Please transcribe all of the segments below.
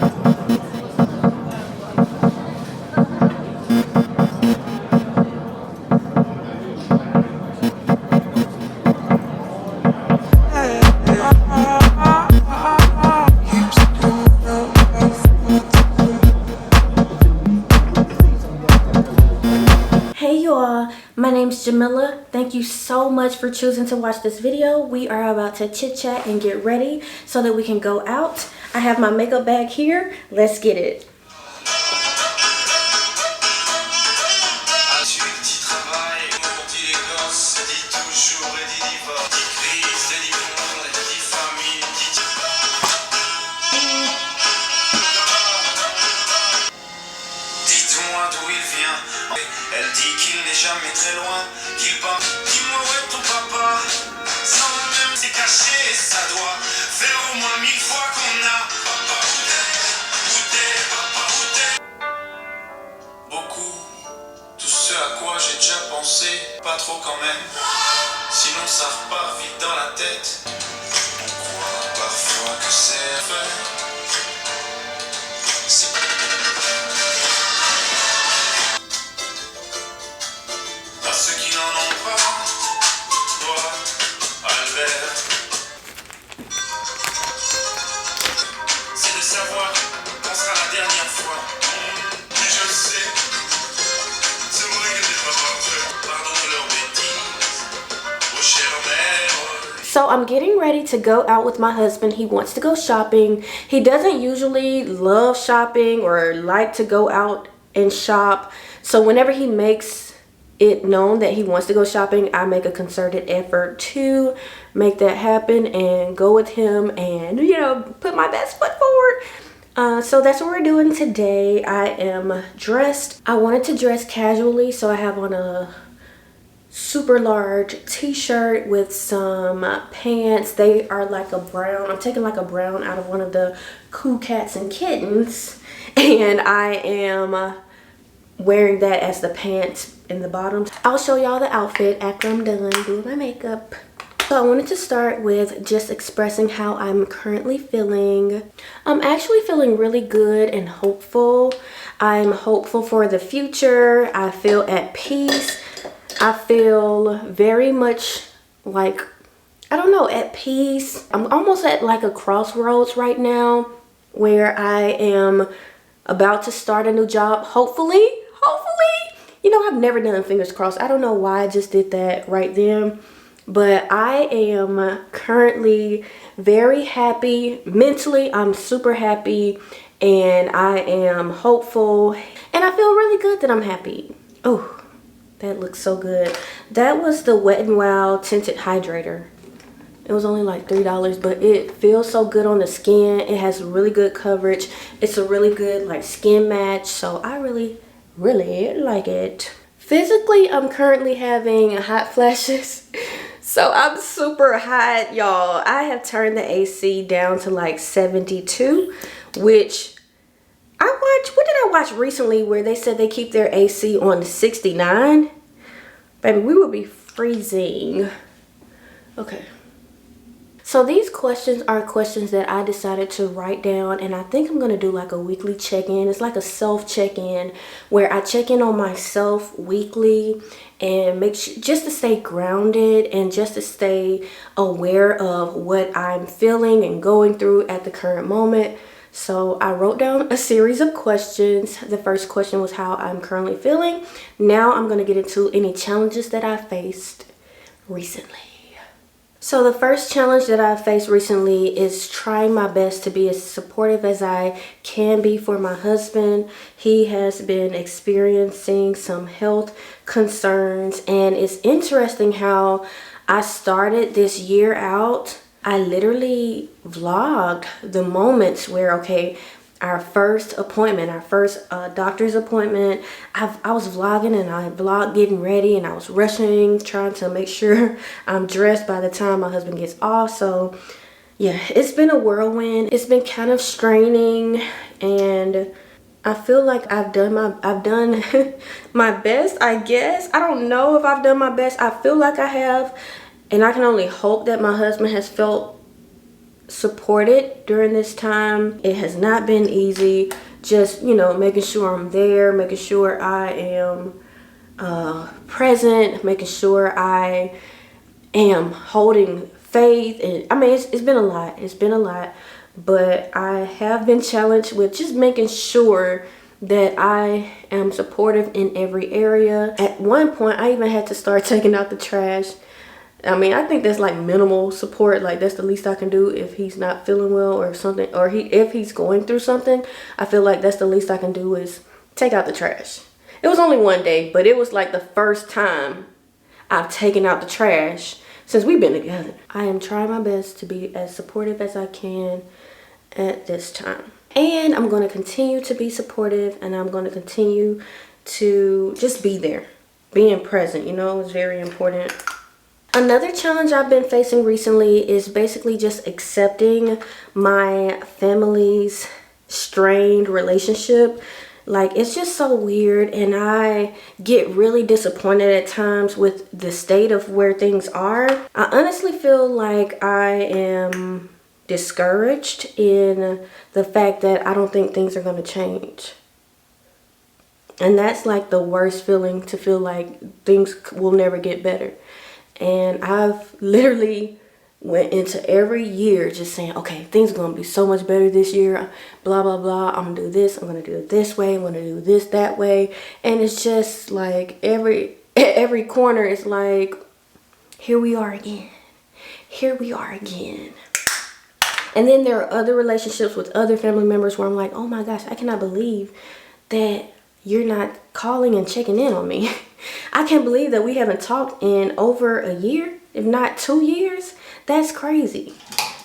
Hey y'all, my name's Jamila. Thank you so much for choosing to watch this video. We are about to chit chat and get ready so that we can go out. I have my makeup bag here. Let's get it. Elle dit qu'il n'est jamais très loin, qu'il pense. Dis-moi où est ton papa, sans même s'est caché, ça doit faire au moins 1000 fois qu'on a. Papa, où t'es, papa, où t'es. Beaucoup, tout ce à quoi j'ai déjà pensé, pas trop quand même. Sinon ça repart vite dans la tête. On croit parfois que c'est vrai. So I'm getting ready to go out with my husband. He wants to go shopping. He doesn't usually love shopping or like to go out and shop. So whenever he makes it known that he wants to go shopping, I make a concerted effort to make that happen and go with him and, you know, put my best foot forward. So that's what we're doing today. I am dressed. I wanted to dress casually, so I have on a super large t-shirt with some pants. They are like a brown. I'm taking like a brown out of one of the Cool Cats and Kittens, and I am wearing that as the pants in the bottom. I'll show y'all the outfit after I'm done doing my makeup. So I wanted to start with just expressing how I'm currently feeling. I'm actually feeling really good and hopeful. I'm hopeful for the future. I feel at peace. I feel very much like, I don't know, at peace. I'm almost at like a crossroads right now where I am about to start a new job. Hopefully. You know, I've never done fingers crossed. I don't know why I just did that right then. But I am currently very happy. Mentally, I'm super happy. And I am hopeful. And I feel really good that I'm happy. Oh. That looks so good. That was the Wet n Wild Tinted Hydrator. It was only like $3, but it feels so good on the skin. It has really good coverage. It's a really good like skin match. So I really like it. Physically, I'm currently having hot flashes. So I'm super hot, y'all. I have turned the AC down to like 72, which what did I watch recently where they said they keep their AC on 69? Baby, we will be freezing. Okay. So these questions are questions that I decided to write down, and I think I'm going to do like a weekly check-in. It's like a self check-in where I check in on myself weekly and make sure just to stay grounded and just to stay aware of what I'm feeling and going through at the current moment. So I wrote down a series of questions. The first question was how I'm currently feeling. Now I'm going to get into any challenges that I faced recently. So the first challenge that I faced recently is trying my best to be as supportive as I can be for my husband. He has been experiencing some health concerns, and it's interesting how I started this year out. I literally vlogged the moments where, okay, our first appointment, our first doctor's appointment, I was vlogging, and I vlogged getting ready, and I was rushing, trying to make sure I'm dressed by the time my husband gets off. So yeah, it's been a whirlwind. It's been kind of straining, and I feel like I've done my best, I guess. I don't know if I've done my best. I feel like I have, and I can only hope that my husband has felt supported during this time. It has not been easy. Just, you know, making sure I'm there, making sure I am present, making sure I am holding faith. And I mean, it's been a lot. It's been a lot. But I have been challenged with just making sure that I am supportive in every area. At one point, I even had to start taking out the trash. I mean, I think that's like minimal support. Like, that's the least I can do if he's not feeling well or something, or if he's going through something. I feel like that's the least I can do is take out the trash. It was only one day, but it was like the first time I've taken out the trash since we've been together. I am trying my best to be as supportive as I can at this time. And I'm going to continue to be supportive, and I'm going to continue to just be there. Being present, you know, is very important. Another challenge I've been facing recently is basically just accepting my family's strained relationship. Like, it's just so weird, and I get really disappointed at times with the state of where things are. I honestly feel like I am discouraged in the fact that I don't think things are going to change. And that's like the worst feeling, to feel like things will never get better. And I've literally went into every year just saying, okay, things are going to be so much better this year, blah, blah, blah. I'm going to do this. I'm going to do it this way. I'm going to do this that way. And it's just like every corner is like, here we are again. Here we are again. And then there are other relationships with other family members where I'm like, oh my gosh, I cannot believe that you're not calling and checking in on me. I can't believe that we haven't talked in over a year, if not 2 years. That's crazy.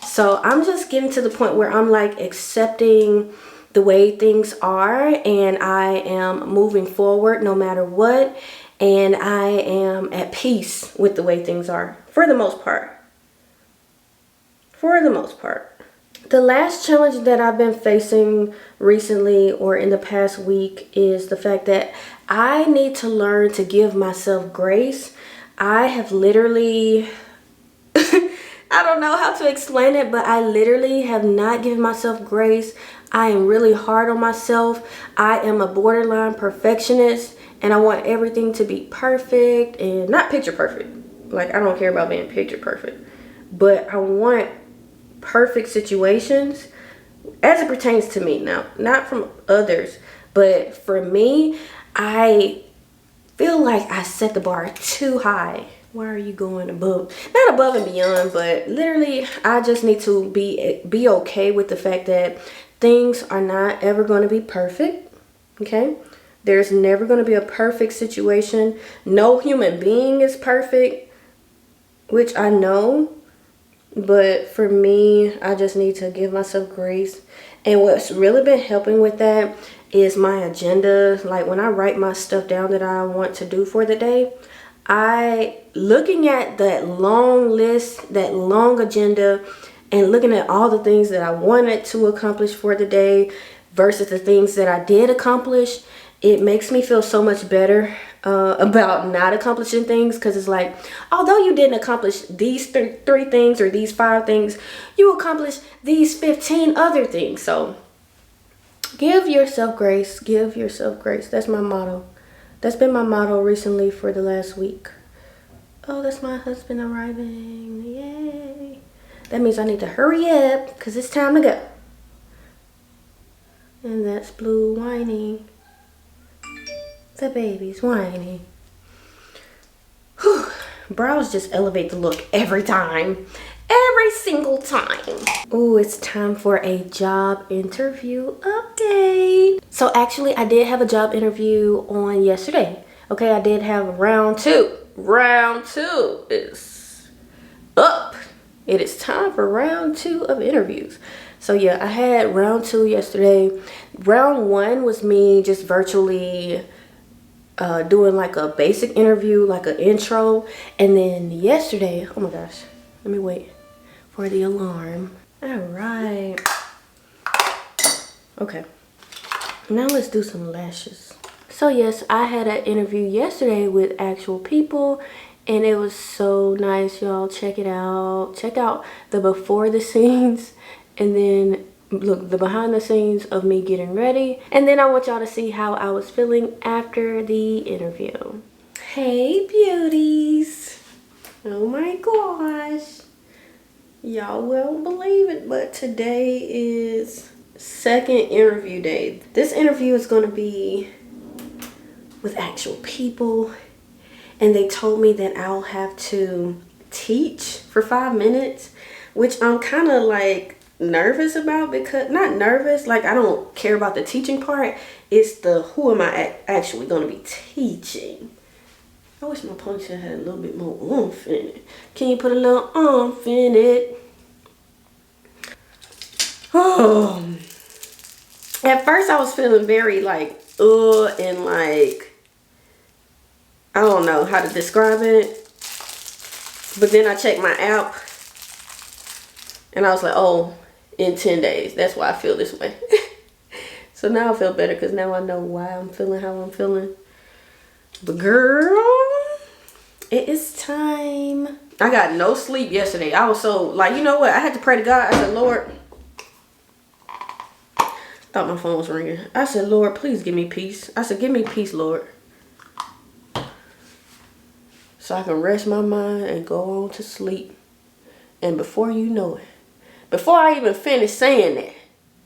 So I'm just getting to the point where I'm like accepting the way things are, and I am moving forward no matter what. And I am at peace with the way things are for the most part. For the most part. The last challenge that I've been facing recently or in the past week is the fact that I need to learn to give myself grace. I have literally, I don't know how to explain it, but I literally have not given myself grace. I am really hard on myself. I am a borderline perfectionist, and I want everything to be perfect, and not picture perfect. Like, I don't care about being picture perfect, but I want perfect situations as it pertains to me. Now, not from others, but for me, I feel like I set the bar too high. Why are you going above? Not above and beyond, but literally I just need to be okay with the fact that things are not ever going to be perfect. Okay? There's never going to be a perfect situation. No human being is perfect, which I know. But for me, I just need to give myself grace. And what's really been helping with that is my agenda. Like, when I write my stuff down that I want to do for the day, looking at that long list, that long agenda, and looking at all the things that I wanted to accomplish for the day versus the things that I did accomplish, it makes me feel so much better about not accomplishing things. Because it's like, although you didn't accomplish these three things or these 5 things, you accomplished these 15 other things. So give yourself grace. Give yourself grace. That's my motto. That's been my motto recently for the last week. Oh, that's my husband arriving. Yay. That means I need to hurry up because it's time to go. And that's Blue whining. The baby's whining. Whew. Brows just elevate the look every time. Every single time. Ooh, it's time for a job interview update. So actually, I did have a job interview on yesterday. Okay, I did have round 2. Round 2 is up. It is time for round 2 of interviews. So yeah, I had round 2 yesterday. Round 1 was me just virtually doing like a basic interview, like an intro. And then yesterday, oh my gosh, let me wait for the alarm. All right. Okay, now let's do some lashes. So yes, I had an interview yesterday with actual people, and it was so nice, y'all. Check it out. Check out the before the scenes, and then look the behind the scenes of me getting ready, and then I want y'all to see how I was feeling after the interview. Hey beauties. Oh my gosh, y'all won't believe it, but today is second interview day. This interview is going to be with actual people, and they told me that I'll have to teach for 5 minutes, which I'm kind of like nervous about, because not nervous, like I don't care about the teaching part. It's the who am I actually going to be teaching. I wish my ponytail had a little bit more oomph in it. Can you put a little oomph in it? Oh, at first I was feeling very like and like I don't know how to describe it, but then I checked my app and I was like, oh, in 10 days, that's why I feel this way. So now I feel better, because now I know why I'm feeling how I'm feeling. But girl, it is time. I got no sleep yesterday. I was so like, you know what, I had to pray to God. I said, Lord, thought my phone was ringing. I said, Lord, please give me peace. I said, give me peace, Lord, so I can rest my mind and go on to sleep. And before you know it, before I even finished saying that,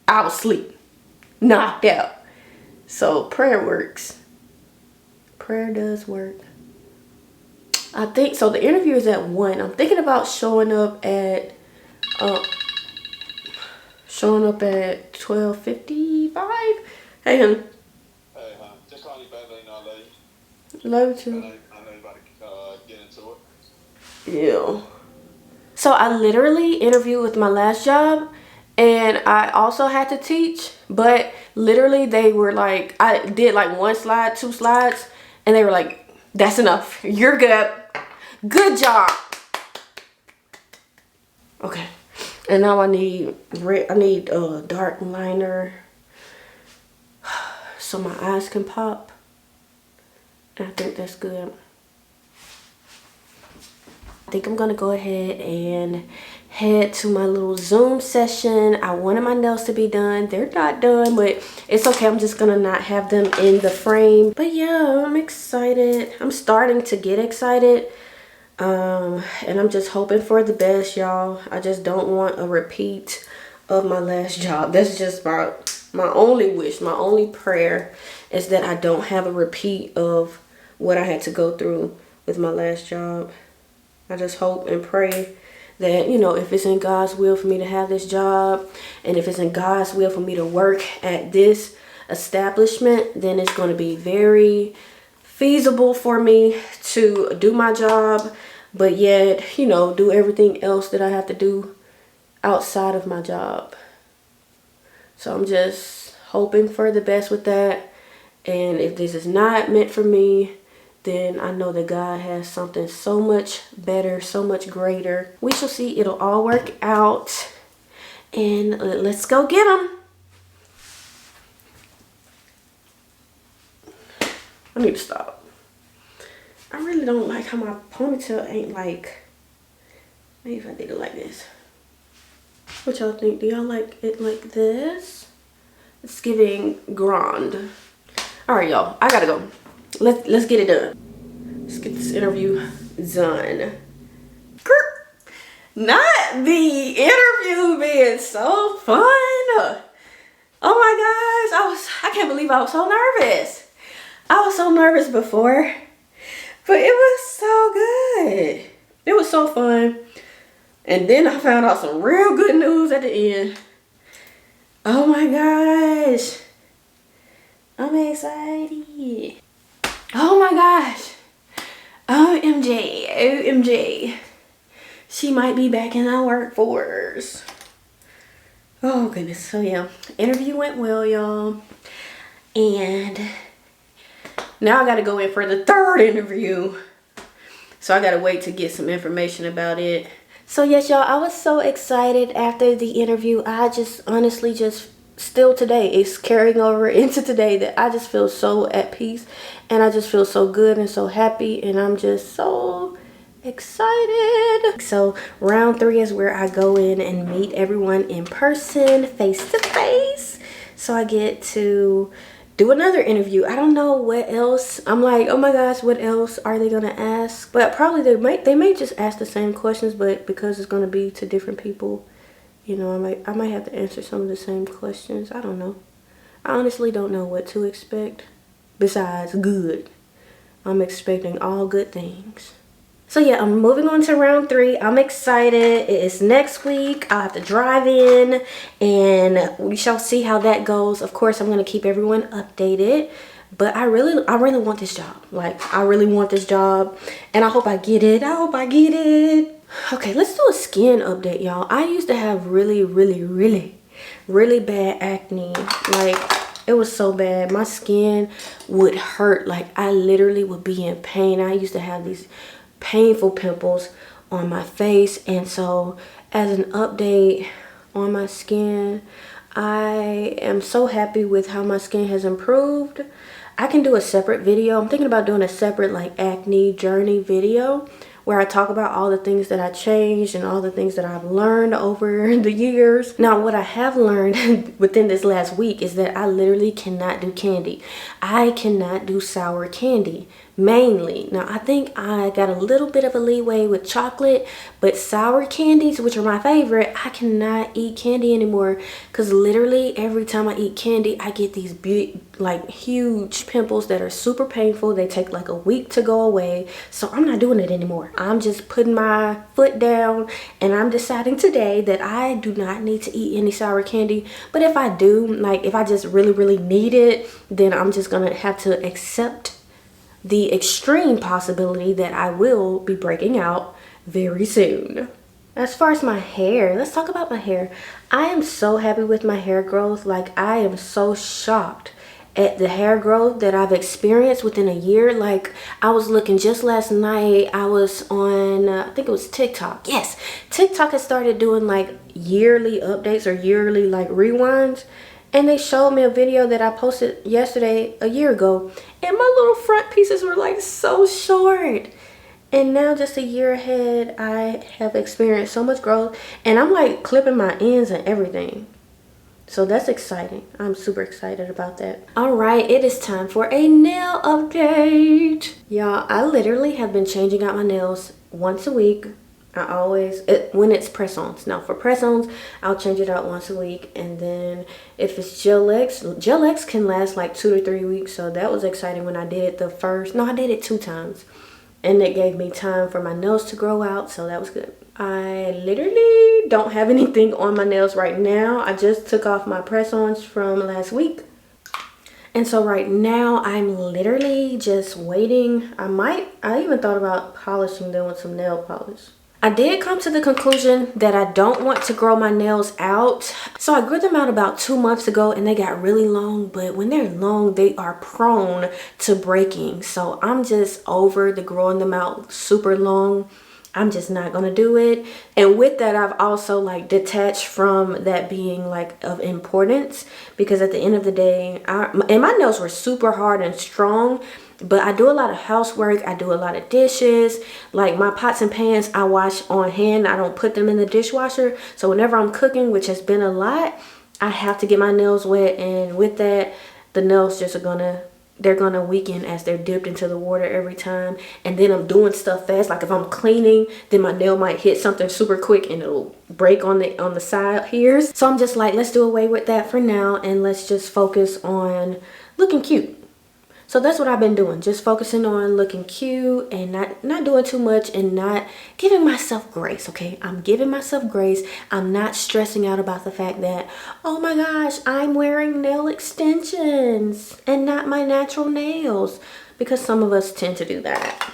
I was asleep, knocked out. So prayer works. Prayer does work. I think so. The interview is at 1. I'm thinking about showing up at 12:55. Hey, hon. Hey, hon. Just call you back later, I love you. Love you too. I know you're about to get into it. Yeah. So I literally interviewed with my last job, and I also had to teach, but literally they were like, I did like 1 slide, 2 slides, and they were like, that's enough. You're good. Good job. Okay. And now I need dark liner so my eyes can pop. And I think that's good. I think I'm gonna go ahead and head to my little Zoom session. I wanted my nails to be done. They're not done, but it's okay. I'm just gonna not have them in the frame. But yeah, I'm excited. I'm starting to get excited. And I'm just hoping for the best, y'all. I just don't want a repeat of my last job. That's just my only wish, my only prayer, is that I don't have a repeat of what I had to go through with my last job. I just hope and pray that, you know, if it's in God's will for me to have this job, and if it's in God's will for me to work at this establishment, then it's going to be very feasible for me to do my job, but yet, you know, do everything else that I have to do outside of my job. So I'm just hoping for the best with that. And if this is not meant for me, then I know that God has something so much better, so much greater. We shall see. It'll all work out. And let's go get them. I need to stop. I really don't like how my ponytail ain't like, maybe if I did it like this. What y'all think? Do y'all like it like this? It's giving grand. All right, y'all, I gotta go. Let's get it done. Let's get this interview done. Not the interview being so fun. Oh my gosh, I can't believe I was so nervous. I was so nervous before, but it was so good. It was so fun. And then I found out some real good news at the end. Oh my gosh. I'm excited. Oh my gosh. OMG. OMG. She might be back in our workforce. Oh goodness. So yeah, interview went well, y'all. And now I gotta go in for the 3rd interview. So I gotta wait to get some information about it. So yes, y'all, I was so excited after the interview. I just honestly just still today, it's carrying over into today, that I just feel so at peace, and I just feel so good and so happy, and I'm just so excited. So round 3 is where I go in and meet everyone in person, face to face. So I get to do another interview. I don't know what else. I'm like, oh my gosh, what else are they gonna ask? But probably they may just ask the same questions, but because it's gonna be to different people, you know, I might have to answer some of the same questions. I don't know. I honestly don't know what to expect besides good. I'm expecting all good things. So yeah, I'm moving on to round 3. I'm excited. It is next week. I'll have to drive in and we shall see how that goes. Of course, I'm going to keep everyone updated. But I really want this job. Like, I really want this job. And I hope I get it. I hope I get it. Okay, let's do a skin update, y'all. I used to have really bad acne. Like, it was so bad. My skin would hurt. Like, I literally would be in pain. I used to have these painful pimples on my face, and so as an update on my skin, I am so happy with how my skin has improved. I can do a separate video. I'm thinking about doing a separate like acne journey video where I talk about all the things that I changed and all the things that I've learned over the years. Now, what I have learned within this last week is that I literally cannot do candy. I cannot do sour candy, mainly. Now, I think I got a little bit of a leeway with chocolate, but sour candies, which are my favorite, I cannot eat candy anymore because literally every time I eat candy, I get these big, like huge pimples that are super painful. They take like a week to go away. So I'm not doing it anymore. I'm just putting my foot down and I'm deciding today that I do not need to eat any sour candy. But if I do, like if I just really need it, then I'm just gonna have to accept the extreme possibility that I will be breaking out very soon. As far as my hair, let's talk about my hair. I am so happy with my hair growth. Like, I am so shocked at the hair growth that I've experienced within a year. Like, I was looking just last night, I was on I think it was TikTok. Yes, TikTok has started doing like yearly updates or yearly like rewinds, and they showed me a video that I posted yesterday, a year ago, and my little front pieces were like so short. And now just a year ahead, I have experienced so much growth, and I'm like clipping my ends and everything. So that's exciting. I'm super excited about that. All right, it is time for a nail update. Y'all, I literally have been changing out my nails once a week. I always, when it's press-ons. Now for press-ons, I'll change it out once a week. And then if it's Gel X can last like 2 to 3 weeks. So that was exciting when I did it the first, no, I did it 2 times. And it gave me time for my nails to grow out, so that was good. I literally don't have anything on my nails right now. I just took off my press-ons from last week. And so right now, I'm literally just waiting. I even thought about polishing them with some nail polish. I did come to the conclusion that I don't want to grow my nails out. So I grew them out about 2 months ago and they got really long, but when they're long, they are prone to breaking. So I'm just over the growing them out super long. I'm just not gonna do it. And with that, I've also like detached from that being like of importance, because at the end of the day, and my nails were super hard and strong, but I do a lot of housework. I do a lot of dishes. Like my pots and pans, I wash on hand. I don't put them in the dishwasher. So whenever I'm cooking, which has been a lot, I have to get my nails wet. And with that, the nails just they're gonna weaken as they're dipped into the water every time. And then I'm doing stuff fast. Like if I'm cleaning, then my nail might hit something super quick and it'll break on the side here. So I'm just like, let's do away with that for now. And let's just focus on looking cute. So that's what I've been doing, just focusing on looking cute and not doing too much and not giving myself grace, okay? I'm giving myself grace. I'm not stressing out about the fact that, oh my gosh, I'm wearing nail extensions and not my natural nails, because some of us tend to do that.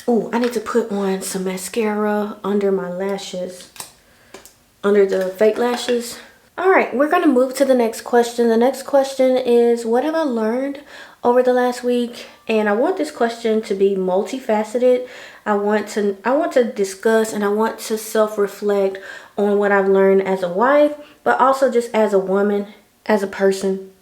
Oh, I need to put on some mascara under my lashes, under the fake lashes. All right, we're gonna move to the next question. The next question is, what have I learned over the last week? And I want this question to be multifaceted. I want to discuss and I want to self-reflect on what I've learned as a wife, but also just as a woman, as a person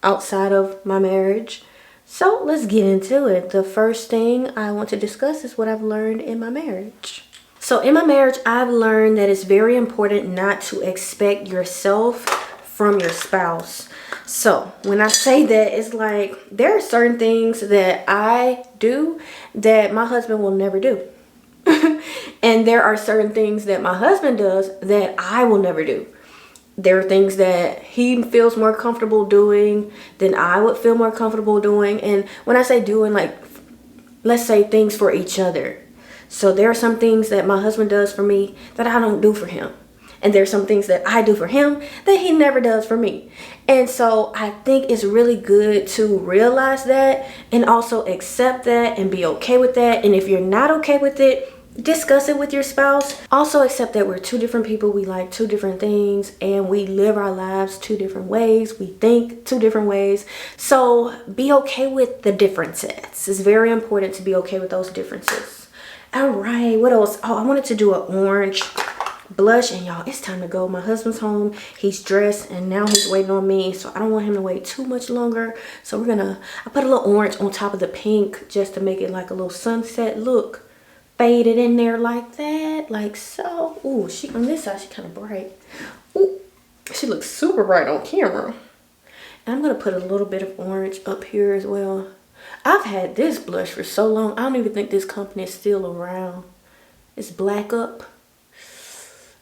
outside of my marriage. So let's get into it. The first thing I want to discuss is what I've learned in my marriage. So in my marriage, I've learned that it's very important not to expect yourself from your spouse. So when I say that, it's like there are certain things that I do that my husband will never do. And there are certain things that my husband does that I will never do. There are things that he feels more comfortable doing than I would feel more comfortable doing. And when I say doing, like, let's say things for each other. So there are some things that my husband does for me that I don't do for him. And there's some things that I do for him that he never does for me. And so I think it's really good to realize that and also accept that and be okay with that. And if you're not okay with it, discuss it with your spouse. Also accept that we're two different people. We like two different things and we live our lives two different ways. We think two different ways. So be okay with the differences. It's very important to be okay with those differences. All right, what else? Oh, I wanted to do an orange blush, and y'all, it's time to go. My husband's home. He's dressed and now he's waiting on me, so I don't want him to wait too much longer. So I put a little orange on top of the pink just to make it like a little sunset look. Fade it in there like that, like so. Ooh, she on this side, she kind of bright. Ooh, she looks super bright on camera. And I'm gonna put a little bit of orange up here as well. I've had this blush for so long. I don't even think this company is still around. It's Black Up.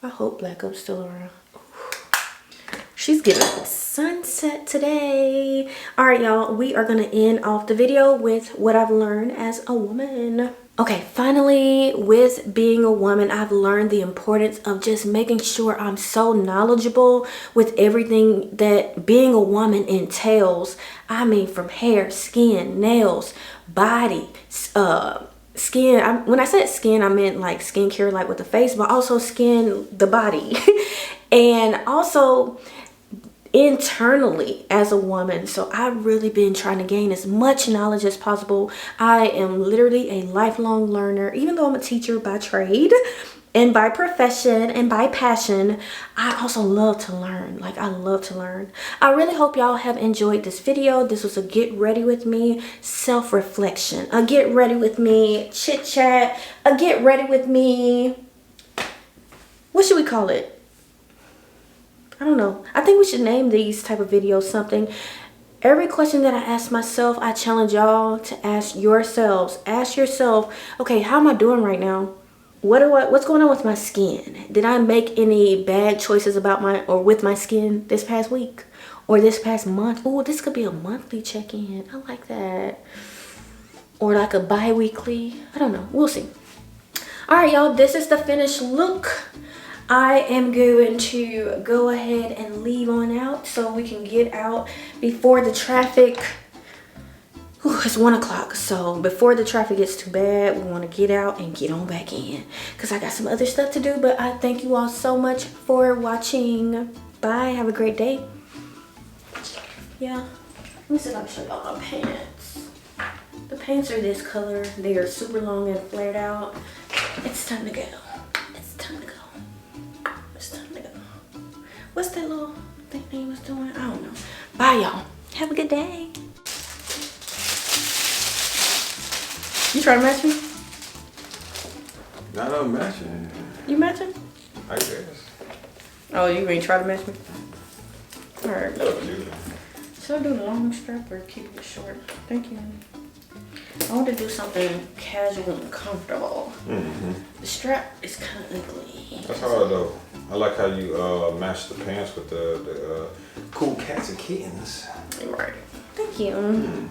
I hope Black Up's still around. She's getting sunset today. All right, y'all, we are gonna end off the video with what I've learned as a woman. Okay, finally, with being a woman, I've learned the importance of just making sure I'm so knowledgeable with everything that being a woman entails. I mean, from hair, skin, nails, body, skin. When I said skin, I meant like skincare, like with the face, but also skin, the body. And also internally as a woman. So I've really been trying to gain as much knowledge as possible. I am literally a lifelong learner. Even though I'm a teacher by trade and by profession and by passion, I also love to learn. Like, I love to learn. I really hope y'all have enjoyed this video. This was a get ready with me self-reflection, a get ready with me chit chat, a get ready with me, what should we call it? I don't know. I think we should name these type of videos something. Every question that I ask myself, I challenge y'all to ask yourselves. Ask yourself, okay, how am I doing right now? What's going on with my skin? Did I make any bad choices about with my skin this past week or this past month? Oh, this could be a monthly check-in. I like that. Or like a bi-weekly. I don't know. We'll see. All right, y'all. This is the finished look. I am going to go ahead and leave on out so we can get out before the traffic. Ooh, it's 1 o'clock, so before the traffic gets too bad, we want to get out and get on back in because I got some other stuff to do. But I thank you all so much for watching. Bye. Have a great day. Yeah. Let me see if I can show y'all my pants. The pants are this color. They are super long and flared out. It's time to go. It's time to go. It's time to go. What's that little thing he was doing? I don't know. Bye, y'all. Have a good day. You trying to match me? Not on matching. You matching? I guess. Oh, you ain't try to match me? Alright. Up to you. Should I do the long strap or keep it short? Thank you. I want to do something casual and comfortable. The strap is kind of ugly. That's hard though. I like how you match the pants with the cool cats and kittens. Right. Thank you.